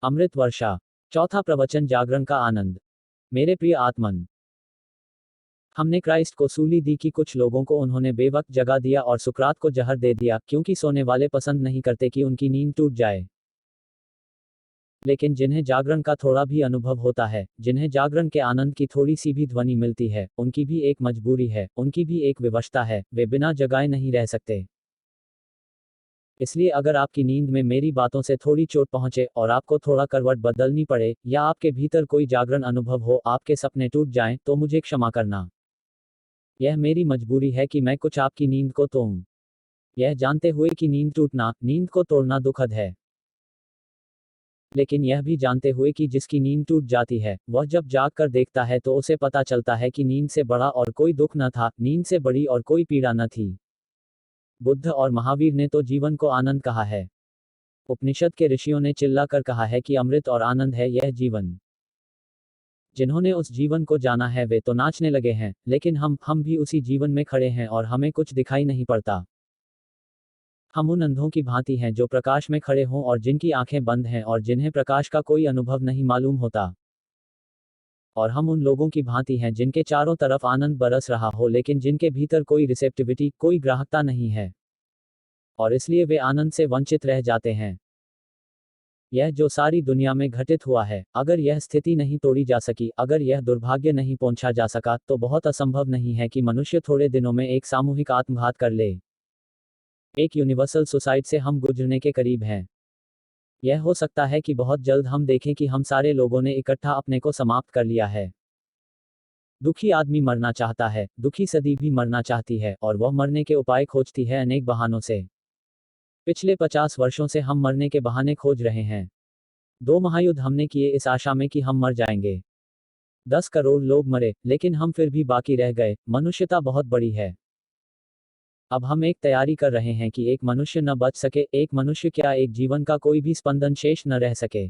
अमृत वर्षा। चौथा प्रवचन, जागरण का आनंद। मेरे प्रिय आत्मन, हमने क्राइस्ट को सूली दी कि कुछ लोगों को उन्होंने बेवक्त जगा दिया और सुकरात को जहर दे दिया, क्योंकि सोने वाले पसंद नहीं करते कि उनकी नींद टूट जाए। लेकिन जिन्हें जागरण का थोड़ा भी अनुभव होता है, जिन्हें जागरण के आनंद की थोड़ी सी भी ध्वनि मिलती है, उनकी भी एक मजबूरी है, उनकी भी एक विवशता है, वे बिना जगाए नहीं रह सकते। इसलिए अगर आपकी नींद में मेरी बातों से थोड़ी चोट पहुंचे और आपको थोड़ा करवट बदलनी पड़े, या आपके भीतर कोई जागरण अनुभव हो, आपके सपने टूट जाएं, तो मुझे क्षमा करना। यह मेरी मजबूरी है कि मैं कुछ आपकी नींद को तोड़ूं, यह जानते हुए कि नींद टूटना, नींद को तोड़ना दुखद है। लेकिन यह भी जानते हुए कि जिसकी नींद टूट जाती है, वह जब जाग कर देखता है तो उसे पता चलता है कि नींद से बड़ा और कोई दुख न था, नींद से बड़ी और कोई पीड़ा न थी। बुद्ध और महावीर ने तो जीवन को आनंद कहा है। उपनिषद के ऋषियों ने चिल्लाकर कहा है कि अमृत और आनंद है यह जीवन। जिन्होंने उस जीवन को जाना है वे तो नाचने लगे हैं, लेकिन हम भी उसी जीवन में खड़े हैं और हमें कुछ दिखाई नहीं पड़ता। हम उन अंधों की भांति हैं जो प्रकाश में खड़े हों और जिनकी आंखें बंद हैं और जिन्हें प्रकाश का कोई अनुभव नहीं मालूम होता। और हम उन लोगों की भांति हैं जिनके चारों तरफ आनंद बरस रहा हो, लेकिन जिनके भीतर कोई रिसेप्टिविटी, कोई ग्राहकता नहीं है, और इसलिए वे आनंद से वंचित रह जाते हैं। यह जो सारी दुनिया में घटित हुआ है, अगर यह स्थिति नहीं तोड़ी जा सकी, अगर यह दुर्भाग्य नहीं पहुंचा जा सका, तो बहुत असंभव नहीं है कि मनुष्य थोड़े दिनों में एक सामूहिक आत्मघात कर ले। एक यूनिवर्सल सुसाइड से हम गुजरने के करीब हैं। यह हो सकता है कि बहुत जल्द हम देखें कि हम सारे लोगों ने इकट्ठा अपने को समाप्त कर लिया है। दुखी आदमी मरना चाहता है, दुखी सदी भी मरना चाहती है, और वह मरने के उपाय खोजती है अनेक बहानों से। पिछले 50 वर्षों से हम मरने के बहाने खोज रहे हैं। 2 महायुद्ध हमने किए इस आशा में कि हम मर जाएंगे। 10 करोड़ लोग मरे, लेकिन हम फिर भी बाकी रह गए। मनुष्यता बहुत बड़ी है। अब हम एक तैयारी कर रहे हैं कि एक मनुष्य न बच सके, एक मनुष्य क्या, एक जीवन का कोई भी स्पंदन शेष न रह सके।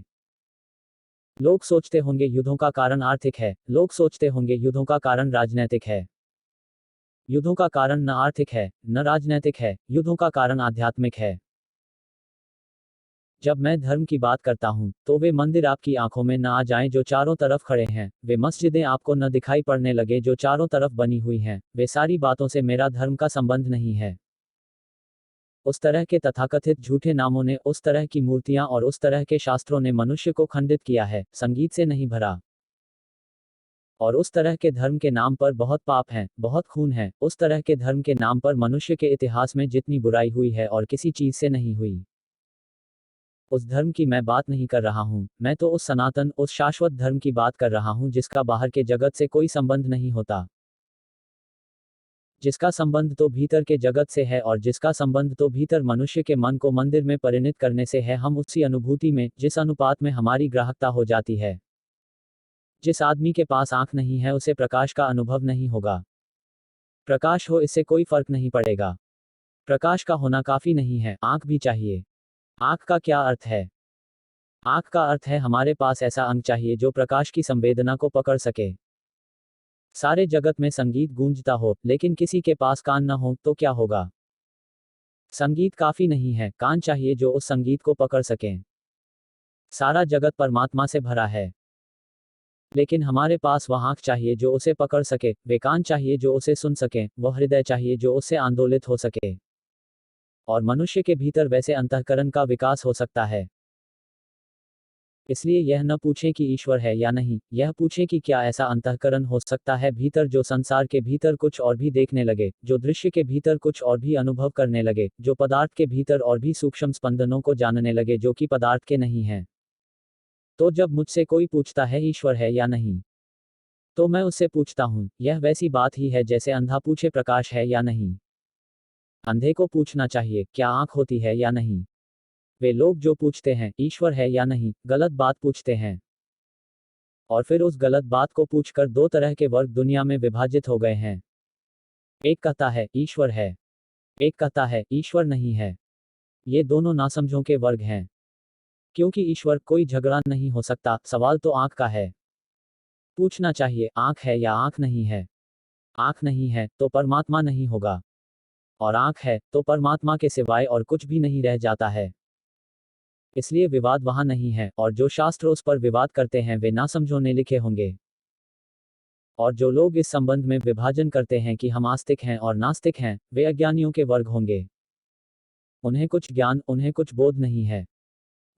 लोग सोचते होंगे युद्धों का कारण आर्थिक है, लोग सोचते होंगे युद्धों का कारण राजनैतिक है। युद्धों का कारण न आर्थिक है, न राजनैतिक है, युद्धों का कारण आध्यात्मिक है। जब मैं धर्म की बात करता हूं, तो वे मंदिर आपकी आंखों में न आ जाएं जो चारों तरफ खड़े हैं, वे मस्जिदें आपको न दिखाई पड़ने लगे जो चारों तरफ बनी हुई हैं, वे सारी बातों से मेरा धर्म का संबंध नहीं है। उस तरह के तथाकथित झूठे नामों ने, उस तरह की मूर्तियां और उस तरह के शास्त्रों ने मनुष्य को खंडित किया है, संगीत से नहीं भरा। और उस तरह के धर्म के नाम पर बहुत पाप हैं, बहुत खून है, उस तरह के धर्म के नाम पर मनुष्य के इतिहास में जितनी बुराई हुई है और किसी चीज से नहीं हुई। उस धर्म की मैं बात नहीं कर रहा हूं, मैं तो उस सनातन, उस शाश्वत धर्म की बात कर रहा हूं जिसका बाहर के जगत से कोई संबंध नहीं होता, जिसका संबंध तो भीतर के जगत से है, और जिसका संबंध तो भीतर मनुष्य के मन को मंदिर में परिणत करने से है। हम उसी अनुभूति में, जिस अनुपात में हमारी ग्राहकता हो जाती है। जिस आदमी के पास आंख नहीं है उसे प्रकाश का अनुभव नहीं होगा। प्रकाश हो, इससे कोई फर्क नहीं पड़ेगा। प्रकाश का होना काफी नहीं है, आंख भी चाहिए। आंख का क्या अर्थ है? आंख का अर्थ है हमारे पास ऐसा अंग चाहिए जो प्रकाश की संवेदना को पकड़ सके। सारे जगत में संगीत गूंजता हो, लेकिन किसी के पास कान न हो तो क्या होगा? संगीत काफी नहीं है, कान चाहिए जो उस संगीत को पकड़ सकें। सारा जगत परमात्मा से भरा है, लेकिन हमारे पास वह आंख चाहिए जो उसे पकड़ सके, वे कान चाहिए जो उसे सुन सकें, वह हृदय चाहिए जो उससे आंदोलित हो सके। और मनुष्य के भीतर वैसे अंतःकरण का विकास हो सकता है। इसलिए यह न पूछें कि ईश्वर है या नहीं, यह पूछें कि क्या ऐसा अंतःकरण हो सकता है भीतर जो संसार के भीतर कुछ और भी देखने लगे, जो दृश्य के भीतर कुछ और भी अनुभव करने लगे, जो पदार्थ के भीतर और भी सूक्ष्म स्पंदनों को जानने लगे जो कि पदार्थ के नहीं हैं। तो जब मुझसे कोई पूछता है ईश्वर है या नहीं, तो मैं उससे पूछता हूं, यह वैसी बात ही है जैसे अंधा पूछे प्रकाश है या नहीं। अंधे को पूछना चाहिए क्या आंख होती है या नहीं। वे लोग जो पूछते हैं ईश्वर है या नहीं, गलत बात पूछते हैं। और फिर उस गलत बात को पूछकर 2 तरह के वर्ग दुनिया में विभाजित हो गए हैं। एक कहता है ईश्वर है, एक कहता है ईश्वर नहीं है। ये दोनों नासमझों के वर्ग हैं। क्योंकि ईश्वर, कोई झगड़ा नहीं हो सकता, सवाल तो आंख का है। पूछना चाहिए आंख है या आंख नहीं है। आंख नहीं है तो परमात्मा नहीं होगा, और आंख है तो परमात्मा के सिवाय और कुछ भी नहीं रह जाता है। इसलिए विवाद वहां नहीं है, और जो शास्त्र उस पर विवाद करते हैं वे नासमझों ने लिखे होंगे। और जो लोग इस संबंध में विभाजन करते हैं कि हम आस्तिक हैं और नास्तिक हैं, वे अज्ञानियों के वर्ग होंगे। उन्हें कुछ ज्ञान, उन्हें कुछ बोध नहीं है।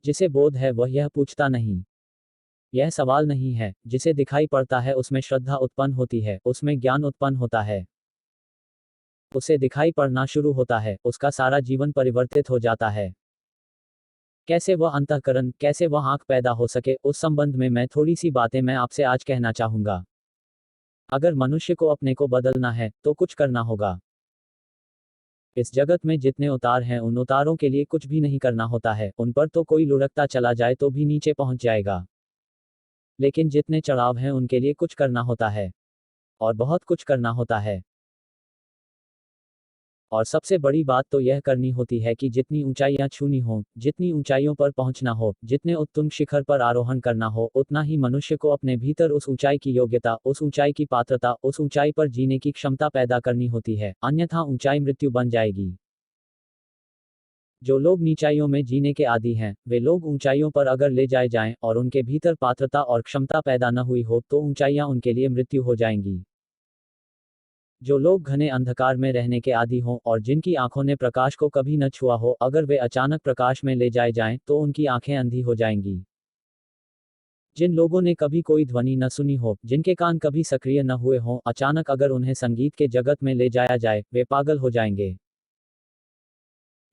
जिसे बोध है वह यह पूछता नहीं, यह सवाल नहीं है। जिसे दिखाई पड़ता है उसमें श्रद्धा उत्पन्न होती है, उसमें ज्ञान उत्पन्न होता है। उसे दिखाई पड़ना शुरू होता है, उसका सारा जीवन परिवर्तित हो जाता है। कैसे वह अंतःकरण, कैसे वह आंख पैदा हो सके, उस संबंध में मैं थोड़ी सी बातें मैं आपसे आज कहना चाहूंगा। अगर मनुष्य को अपने को बदलना है तो कुछ करना होगा। इस जगत में जितने उतार हैं उन उतारों के लिए कुछ भी नहीं करना होता है, उन पर तो कोई लुढ़कता चला जाए तो भी नीचे पहुंच जाएगा। लेकिन जितने चढ़ाव हैं उनके लिए कुछ करना होता है, और बहुत कुछ करना होता है। और सबसे बड़ी बात तो यह करनी होती है कि जितनी ऊंचाइयां छूनी हो, जितनी ऊंचाइयों पर पहुंचना हो, जितने उत्तुंग शिखर पर आरोहण करना हो, उतना ही मनुष्य को अपने भीतर उस ऊंचाई की योग्यता, उस ऊंचाई की पात्रता, उस ऊंचाई पर जीने की क्षमता पैदा करनी होती है, अन्यथा ऊंचाई मृत्यु बन जाएगी। जो लोग नीचाइयों में जीने के आदी हैं, वे लोग ऊंचाइयों पर अगर ले जाए जाएं और उनके भीतर पात्रता और क्षमता पैदा न हुई हो तो ऊंचाइयां उनके लिए मृत्यु हो जाएंगी। जो लोग घने अंधकार में रहने के आदी हों और जिनकी आंखों ने प्रकाश को कभी न छुआ हो, अगर वे अचानक प्रकाश में ले जाए जाएं तो उनकी आंखें अंधी हो जाएंगी। जिन लोगों ने कभी कोई ध्वनि न सुनी हो, जिनके कान कभी सक्रिय न हुए हों, अचानक अगर उन्हें संगीत के जगत में ले जाया जाए, वे पागल हो जाएंगे।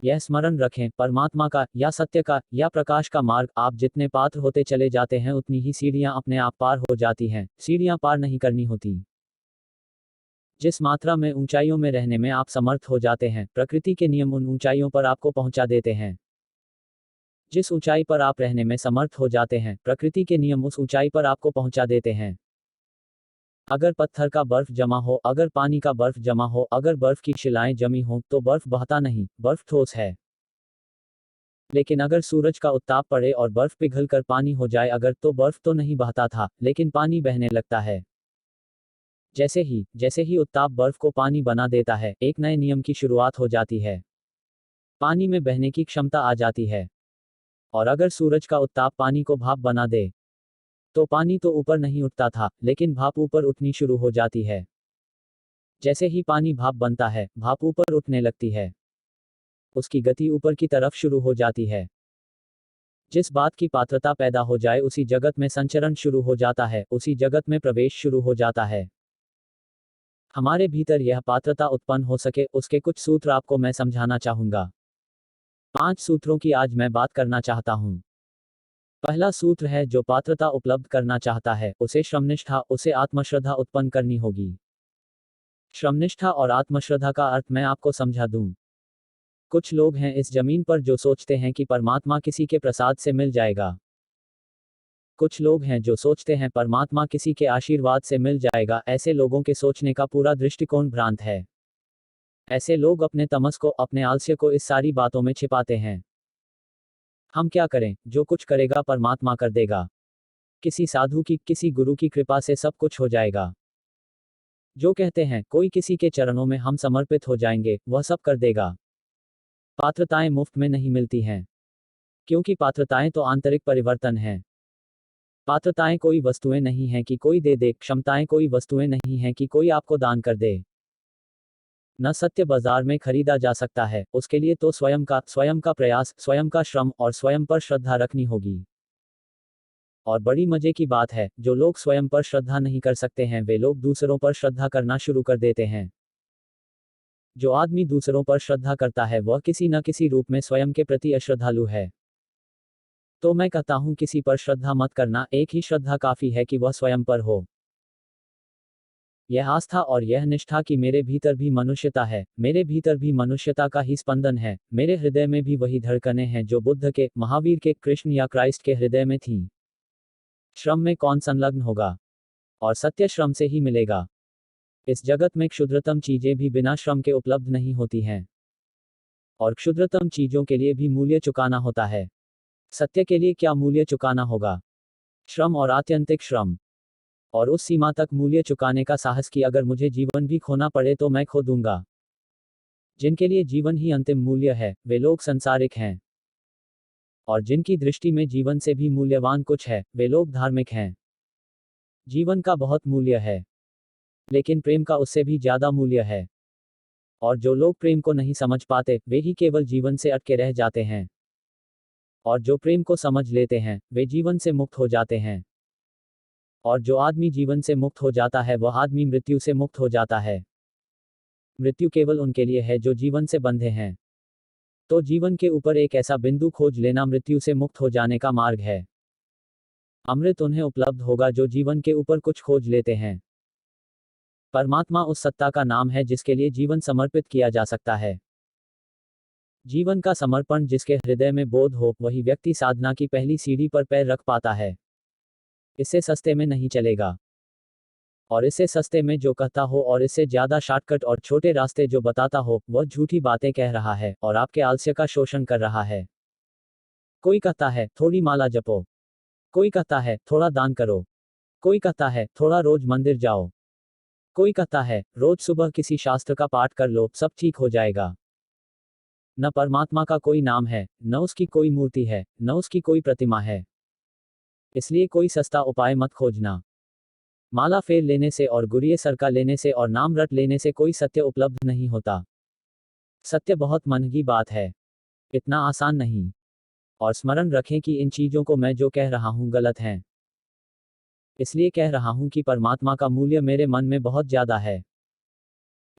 यह स्मरण रखें, परमात्मा का या सत्य का या प्रकाश का मार्ग आप जितने पात्र होते चले जाते हैं उतनी ही सीढ़ियां अपने आप पार हो जाती हैं, सीढ़ियां पार नहीं करनी होती। जिस मात्रा में ऊंचाइयों में रहने में आप समर्थ हो जाते हैं, प्रकृति के नियम उन ऊंचाइयों पर आपको पहुंचा देते हैं। जिस ऊंचाई पर आप रहने में समर्थ हो जाते हैं, प्रकृति के नियम उस ऊंचाई पर आपको पहुंचा देते हैं। अगर पत्थर का बर्फ जमा हो, अगर पानी का बर्फ जमा हो, अगर बर्फ की शिलाएं जमी हो, तो बर्फ बहता नहीं, बर्फ ठोस है। लेकिन अगर सूरज का उत्ताप पड़े और बर्फ पिघल कर पानी हो जाए अगर, तो बर्फ तो नहीं बहता था, लेकिन पानी बहने लगता है। जैसे ही उत्ताप बर्फ को पानी बना देता है, एक नए नियम की शुरुआत हो जाती है। पानी में बहने की क्षमता आ जाती है। और अगर सूरज का उत्ताप पानी को भाप बना दे, तो पानी तो ऊपर नहीं उठता था, लेकिन भाप ऊपर उठनी शुरू हो जाती है। जैसे ही पानी भाप बनता है, भाप ऊपर उठने लगती है। उसकी गति ऊपर की तरफ शुरू हो जाती है। जिस बात की पात्रता पैदा हो जाए उसी जगत में संचरण शुरू हो जाता है, उसी जगत में प्रवेश शुरू हो जाता है। हमारे भीतर यह पात्रता उत्पन्न हो सके, उसके कुछ सूत्र आपको मैं समझाना चाहूंगा। 5 सूत्रों की आज मैं बात करना चाहता हूं। पहला सूत्र है, जो पात्रता उपलब्ध करना चाहता है उसे श्रमनिष्ठा, उसे आत्मश्रद्धा उत्पन्न करनी होगी। श्रमनिष्ठा और आत्मश्रद्धा का अर्थ मैं आपको समझा दूं। कुछ लोग हैं इस जमीन पर जो सोचते हैं कि परमात्मा किसी के प्रसाद से मिल जाएगा। कुछ लोग हैं जो सोचते हैं परमात्मा किसी के आशीर्वाद से मिल जाएगा। ऐसे लोगों के सोचने का पूरा दृष्टिकोण भ्रांत है। ऐसे लोग अपने तमस को, अपने आलस्य को इस सारी बातों में छिपाते हैं। हम क्या करें, जो कुछ करेगा परमात्मा कर देगा। किसी साधु की, किसी गुरु की कृपा से सब कुछ हो जाएगा। जो कहते हैं कोई किसी के चरणों में हम समर्पित हो जाएंगे, वह सब कर देगा। पात्रताएं मुफ्त में नहीं मिलती हैं, क्योंकि पात्रताएं तो आंतरिक परिवर्तन हैं। पात्रताएं कोई वस्तुएं नहीं हैं कि कोई दे दे, क्षमताएं कोई वस्तुएं नहीं हैं कि कोई आपको दान कर दे। न सत्य बाजार में खरीदा जा सकता है, उसके लिए तो स्वयं का प्रयास, स्वयं का श्रम और स्वयं पर श्रद्धा रखनी होगी। और बड़ी मजे की बात है, जो लोग स्वयं पर श्रद्धा नहीं कर सकते हैं वे लोग दूसरों पर श्रद्धा करना शुरू कर देते हैं। जो आदमी दूसरों पर श्रद्धा करता है वह किसी न किसी रूप में स्वयं के प्रति अश्रद्धालु है। तो मैं कहता हूं, किसी पर श्रद्धा मत करना, एक ही श्रद्धा काफी है कि वह स्वयं पर हो। यह आस्था और यह निष्ठा कि मेरे भीतर भी मनुष्यता है, मेरे भीतर भी मनुष्यता का ही स्पंदन है, मेरे हृदय में भी वही धड़कनें हैं जो बुद्ध के, महावीर के, कृष्ण या क्राइस्ट के हृदय में थीं। श्रम में कौन संलग्न होगा, और सत्य श्रम से ही मिलेगा। इस जगत में क्षुद्रतम चीजें भी बिना श्रम के उपलब्ध नहीं होती हैं, और क्षुद्रतम चीजों के लिए भी मूल्य चुकाना होता है। सत्य के लिए क्या मूल्य चुकाना होगा? श्रम और आत्यंतिक श्रम। और उस सीमा तक मूल्य चुकाने का साहस कि अगर मुझे जीवन भी खोना पड़े तो मैं खो दूंगा। जिनके लिए जीवन ही अंतिम मूल्य है, वे लोग संसारिक हैं। और जिनकी दृष्टि में जीवन से भी मूल्यवान कुछ है, वे लोग धार्मिक हैं। जीवन का बहुत मूल्य है, लेकिन प्रेम का उससे भी ज्यादा मूल्य है। और जो लोग प्रेम को नहीं समझ पाते, वे ही केवल जीवन से अटके रह जाते हैं। और जो प्रेम को समझ लेते हैं, वे जीवन से मुक्त हो जाते हैं। और जो आदमी जीवन से मुक्त हो जाता है, वह आदमी मृत्यु से मुक्त हो जाता है। मृत्यु केवल उनके लिए है जो जीवन से बंधे हैं। तो जीवन के ऊपर एक ऐसा बिंदु खोज लेना मृत्यु से मुक्त हो जाने का मार्ग है। अमृत उन्हें उपलब्ध होगा जो जीवन के ऊपर कुछ खोज लेते हैं। परमात्मा उस सत्ता का नाम है जिसके लिए जीवन समर्पित किया जा सकता है। जीवन का समर्पण जिसके हृदय में बोध हो, वही व्यक्ति साधना की पहली सीढ़ी पर पैर रख पाता है। इससे सस्ते में नहीं चलेगा। और इससे सस्ते में जो कहता हो और इससे ज्यादा शॉर्टकट और छोटे रास्ते जो बताता हो, वह झूठी बातें कह रहा है और आपके आलस्य का शोषण कर रहा है। कोई कहता है थोड़ी माला जपो, कोई कहता है थोड़ा दान करो, कोई कहता है थोड़ा रोज मंदिर जाओ, कोई कहता है रोज सुबह किसी शास्त्र का पाठ कर लो, सब ठीक हो जाएगा। न परमात्मा का कोई नाम है, न उसकी कोई मूर्ति है, न उसकी कोई प्रतिमा है। इसलिए कोई सस्ता उपाय मत खोजना। माला फेर लेने से और गुरिये सरका लेने से और नाम रट लेने से कोई सत्य उपलब्ध नहीं होता। सत्य बहुत महंगी बात है, इतना आसान नहीं। और स्मरण रखें कि इन चीजों को मैं जो कह रहा हूं गलत हैं। इसलिए कह रहा हूं कि परमात्मा का मूल्य मेरे मन में बहुत ज्यादा है।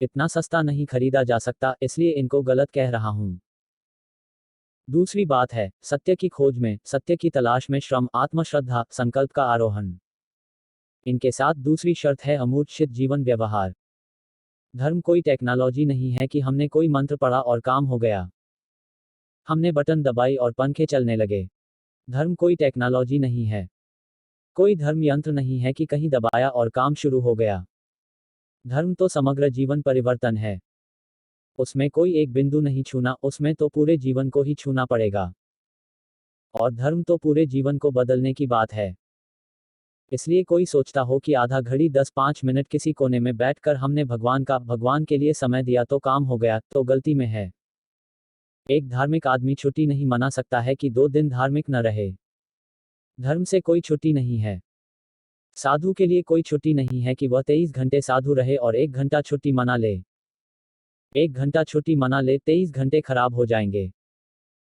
इतना सस्ता नहीं खरीदा जा सकता, इसलिए इनको गलत कह रहा हूं। दूसरी बात है, सत्य की खोज में, सत्य की तलाश में श्रम, आत्मश्रद्धा, संकल्प का आरोहण। इनके साथ दूसरी शर्त है अमूर्छित जीवन व्यवहार। धर्म कोई टेक्नोलॉजी नहीं है कि हमने कोई मंत्र पढ़ा और काम हो गया। हमने बटन दबाई और पंखे चलने लगे। धर्म कोई टेक्नोलॉजी नहीं है। कोई धर्म यंत्र नहीं है कि कहीं दबाया और काम शुरू हो गया। धर्म तो समग्र जीवन परिवर्तन है। उसमें कोई एक बिंदु नहीं छूना, उसमें तो पूरे जीवन को ही छूना पड़ेगा। और धर्म तो पूरे जीवन को बदलने की बात है। इसलिए कोई सोचता हो कि आधा घड़ी 10-5 मिनट किसी कोने में बैठकर हमने भगवान के लिए समय दिया तो काम हो गया, तो गलती में है। एक धार्मिक आदमी छुट्टी नहीं मना सकता है कि 2 दिन धार्मिक न रहे। धर्म से कोई छुट्टी नहीं है। साधु के लिए कोई छुट्टी नहीं है कि वह 23 घंटे साधु रहे और 1 घंटा छुट्टी मना ले। 1 घंटा छुट्टी मना ले, 23 घंटे खराब हो जाएंगे।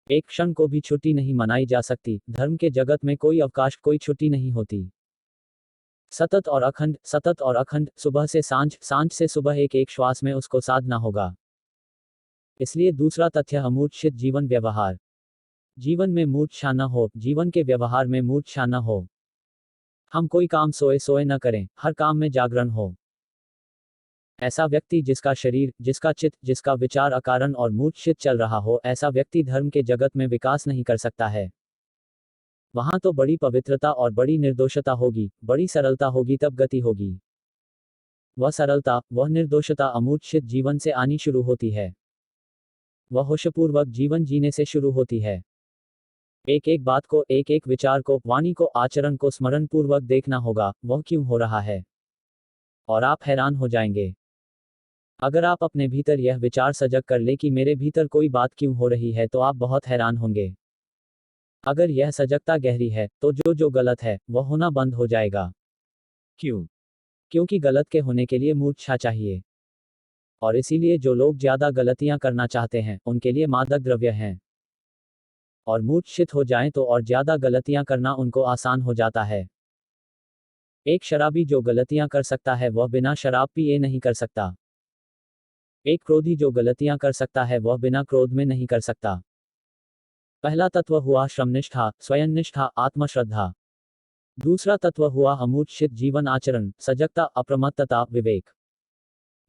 एक क्षण को भी छुट्टी नहीं मनाई जा सकती। धर्म के जगत में कोई अवकाश, कोई छुट्टी नहीं होती। सतत और अखंड, सतत और अखंड, सुबह से सांझ, सांझ से सुबह, एक एक श्वास में उसको साधना होगा। इसलिए दूसरा तथ्य अमूर्छित जीवन व्यवहार। जीवन में मूर्छा न हो, जीवन के व्यवहार में मूर्छा न हो। हम कोई काम सोए सोए न करें, हर काम में जागरण हो। ऐसा व्यक्ति जिसका शरीर, जिसका चित्त, जिसका विचार अकारण और मूर्छित चल रहा हो, ऐसा व्यक्ति धर्म के जगत में विकास नहीं कर सकता है। वहां तो बड़ी पवित्रता और बड़ी निर्दोषता होगी, बड़ी सरलता होगी, तब गति होगी। वह सरलता, वह निर्दोषता अमूर्छित जीवन से आनी शुरू होती है। वह होशपूर्वक जीवन जीने से शुरू होती है। एक एक बात को, एक एक विचार को, वाणी को, आचरण को स्मरण पूर्वक देखना होगा, वह क्यों हो रहा है। और आप हैरान हो जाएंगे। अगर आप अपने भीतर यह विचार सजग कर ले कि मेरे भीतर कोई बात क्यों हो रही है, तो आप बहुत हैरान होंगे। अगर यह सजगता गहरी है, तो जो गलत है, वह होना बंद हो जाएगा। क्यों? क्योंकि गलत के होने के लिए मूर्छा चाहिए। और इसीलिए जो लोग ज्यादा गलतियां करना चाहते हैं, उनके लिए मादक द्रव्य हैं। और मूर्छित हो जाएं तो और ज्यादा गलतियां करना उनको आसान हो जाता है। एक शराबी जो गलतियां कर सकता है, वह बिना शराब पिए नहीं कर सकता। एक क्रोधी जो गलतियां कर सकता है, वह बिना क्रोध में नहीं कर सकता। पहला तत्व हुआ श्रमनिष्ठा, स्वयंनिष्ठा, आत्मश्रद्धा। दूसरा तत्व हुआ अमूर्छित जीवन आचरण, सजगता, अप्रमत्तता, विवेक।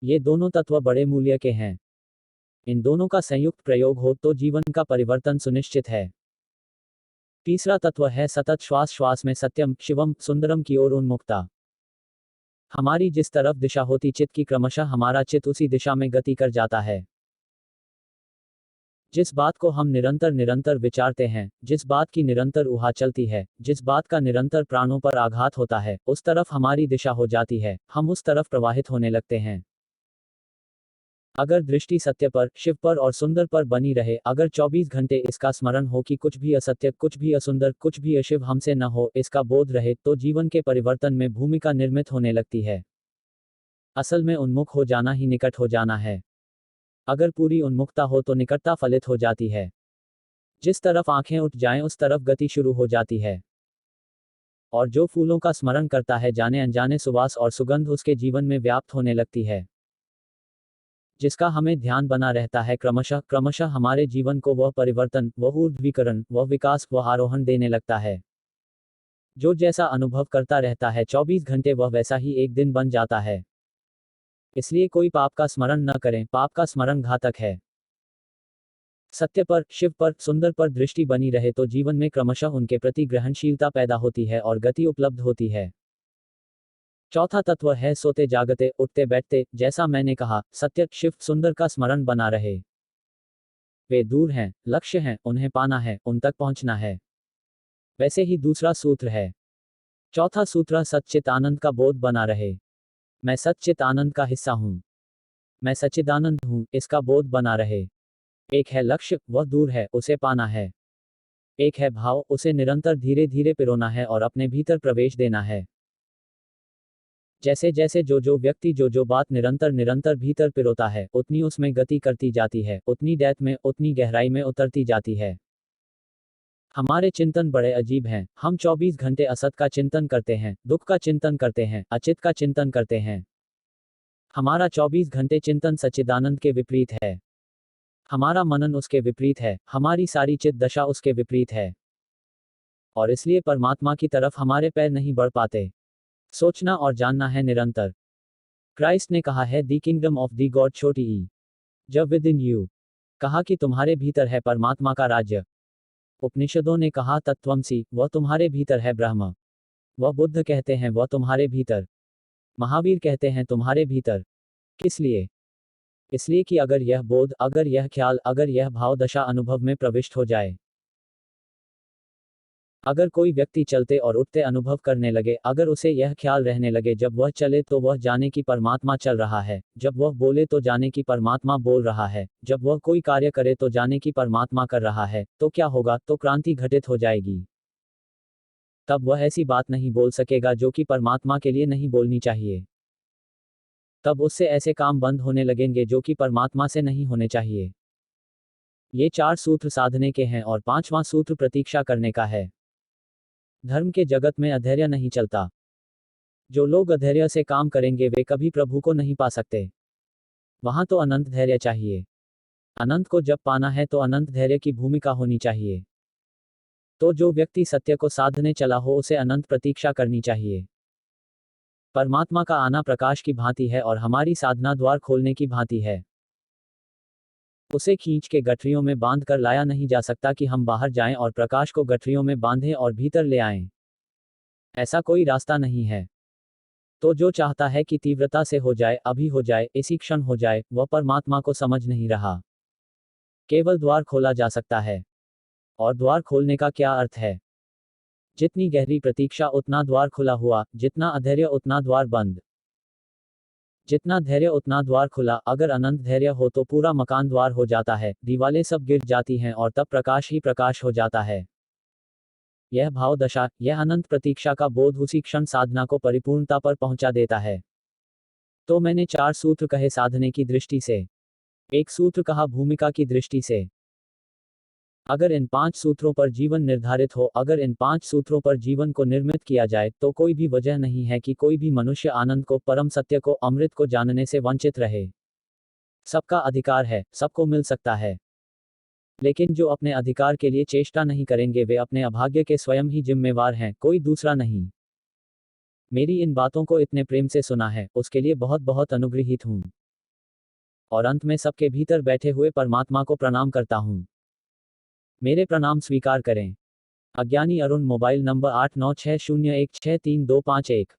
ये दोनों तत्व बड़े मूल्य के हैं। इन दोनों का संयुक्त प्रयोग हो तो जीवन का परिवर्तन सुनिश्चित है। तीसरा तत्व है सतत श्वास श्वास में सत्यम, शिवम, सुंदरम की ओर उन्मुखता। हमारी जिस तरफ दिशा होती चित्त की, क्रमशः हमारा चित्त उसी दिशा में गति कर जाता है। जिस बात को हम निरंतर निरंतर विचारते हैं, जिस बात की निरंतर ऊहा चलती है, जिस बात का निरंतर प्राणों पर आघात होता है, उस तरफ हमारी दिशा हो जाती है, हम उस तरफ प्रवाहित होने लगते हैं। अगर दृष्टि सत्य पर, शिव पर और सुंदर पर बनी रहे, अगर 24 घंटे इसका स्मरण हो कि कुछ भी असत्य, कुछ भी असुंदर, कुछ भी अशिव हमसे न हो, इसका बोध रहे, तो जीवन के परिवर्तन में भूमिका निर्मित होने लगती है। असल में उन्मुख हो जाना ही निकट हो जाना है। अगर पूरी उन्मुखता हो तो निकटता फलित हो जाती है। जिस तरफ आंखें उठ जाएं उस तरफ गति शुरू हो जाती है। और जो फूलों का स्मरण करता है, जाने अनजाने सुवास और सुगंध उसके जीवन में व्याप्त होने लगती है। जिसका हमें ध्यान बना रहता है, क्रमशः क्रमशः हमारे जीवन को वह परिवर्तन, वह ऊर्ध्वीकरण, वह विकास, वह आरोहण देने लगता है। जो जैसा अनुभव करता रहता है 24 घंटे, वह वैसा ही एक दिन बन जाता है। इसलिए कोई पाप का स्मरण न करें, पाप का स्मरण घातक है। सत्य पर, शिव पर, सुंदर पर दृष्टि बनी रहे तो जीवन में क्रमशः उनके प्रति ग्रहणशीलता पैदा होती है और गति उपलब्ध होती है। चौथा तत्व है सोते जागते, उठते बैठते। जैसा मैंने कहा, सत्य, शिव, सुंदर का स्मरण बना रहे। वे दूर हैं, लक्ष्य हैं, उन्हें पाना है, उन तक पहुंचना है। वैसे ही दूसरा सूत्र है। चौथा सूत्र सच्चित आनंद का बोध बना रहे। मैं सच्चित आनंद का हिस्सा हूं, मैं सच्चिदानंद हूं, इसका बोध बना रहे। एक है लक्ष्य, वह दूर है, उसे पाना है। एक है भाव, उसे निरंतर धीरे धीरे पिरोना है और अपने भीतर प्रवेश देना है। जैसे जैसे जो व्यक्ति जो बात निरंतर निरंतर भीतर पिरोता है, उतनी उसमें गति करती जाती है, उतनी डेप्थ में, उतनी गहराई में उतरती जाती है। हमारे चिंतन बड़े अजीब हैं। हम 24 घंटे असत का चिंतन करते हैं, दुख का चिंतन करते हैं, अचित का चिंतन करते हैं। हमारा 24 घंटे चिंतन सच्चिदानंद के विपरीत है। हमारा मनन उसके विपरीत है, हमारी सारी चित दशा उसके विपरीत है। और इसलिए परमात्मा की तरफ हमारे पैर नहीं बढ़ पाते। सोचना और जानना है निरंतर। क्राइस्ट ने कहा है, दी किंगडम ऑफ दी गॉड छोटी ई जब विद इन यू, कहा कि तुम्हारे भीतर है परमात्मा का राज्य। उपनिषदों ने कहा तत्वमसि, वह तुम्हारे भीतर है ब्रह्म। वह बुद्ध कहते हैं वह तुम्हारे भीतर। महावीर कहते हैं तुम्हारे भीतर। किस लिए? इसलिए कि अगर यह बोध, अगर यह ख्याल, अगर यह भाव दशा अनुभव में प्रविष्ट हो जाए, अगर कोई व्यक्ति चलते और उठते अनुभव करने लगे, अगर उसे यह ख्याल रहने लगे जब वह चले तो वह जाने कि परमात्मा चल रहा है, जब वह बोले तो जाने कि परमात्मा बोल रहा है, जब वह कोई कार्य करे तो जाने कि परमात्मा कर रहा है, तो क्या होगा? तो क्रांति घटित हो जाएगी। तब वह ऐसी बात नहीं बोल सकेगा जो कि परमात्मा के लिए नहीं बोलनी चाहिए। तब उससे ऐसे काम बंद होने लगेंगे जो कि परमात्मा से नहीं होने चाहिए। ये 4 सूत्र साधने के हैं और 5वां सूत्र प्रतीक्षा करने का है। धर्म के जगत में अधैर्य नहीं चलता। जो लोग अधैर्य से काम करेंगे वे कभी प्रभु को नहीं पा सकते। वहां तो अनंत धैर्य चाहिए। अनंत को जब पाना है तो अनंत धैर्य की भूमिका होनी चाहिए। तो जो व्यक्ति सत्य को साधने चला हो उसे अनंत प्रतीक्षा करनी चाहिए। परमात्मा का आना प्रकाश की भांति है और हमारी साधना द्वार खोलने की भांति है। उसे खींच के गठरियों में बांध कर लाया नहीं जा सकता कि हम बाहर जाएं और प्रकाश को गठरियों में बांधें और भीतर ले आएं। ऐसा कोई रास्ता नहीं है। तो जो चाहता है कि तीव्रता से हो जाए, अभी हो जाए, इसी क्षण हो जाए, वह परमात्मा को समझ नहीं रहा। केवल द्वार खोला जा सकता है। और द्वार खोलने का क्या अर्थ है? जितनी गहरी प्रतीक्षा उतना द्वार खुला हुआ, जितना अधैर्य उतना द्वार बंद। जितना धैर्य उतना द्वार खुला। अगर अनंत धैर्य हो तो पूरा मकान द्वार हो जाता है, दीवालें सब गिर जाती हैं और तब प्रकाश ही प्रकाश हो जाता है। यह भाव दशा, यह अनंत प्रतीक्षा का बोध उसी क्षण साधना को परिपूर्णता पर पहुंचा देता है। तो मैंने 4 सूत्र कहे साधने की दृष्टि से, एक सूत्र कहा भूमिका की दृष्टि से। अगर इन 5 सूत्रों पर जीवन निर्धारित हो, अगर इन 5 सूत्रों पर जीवन को निर्मित किया जाए, तो कोई भी वजह नहीं है कि कोई भी मनुष्य आनंद को, परम सत्य को, अमृत को जानने से वंचित रहे। सबका अधिकार है, सबको मिल सकता है। लेकिन जो अपने अधिकार के लिए चेष्टा नहीं करेंगे वे अपने अभाग्य के स्वयं ही जिम्मेवार हैं, कोई दूसरा नहीं। मेरी इन बातों को इतने प्रेम से सुना है, उसके लिए बहुत बहुत अनुग्रहित हूं। और अंत में सबके भीतर बैठे हुए परमात्मा को प्रणाम करता हूं। मेरे प्रणाम स्वीकार करें। अज्ञानी अरुण, मोबाइल नंबर 8960163251।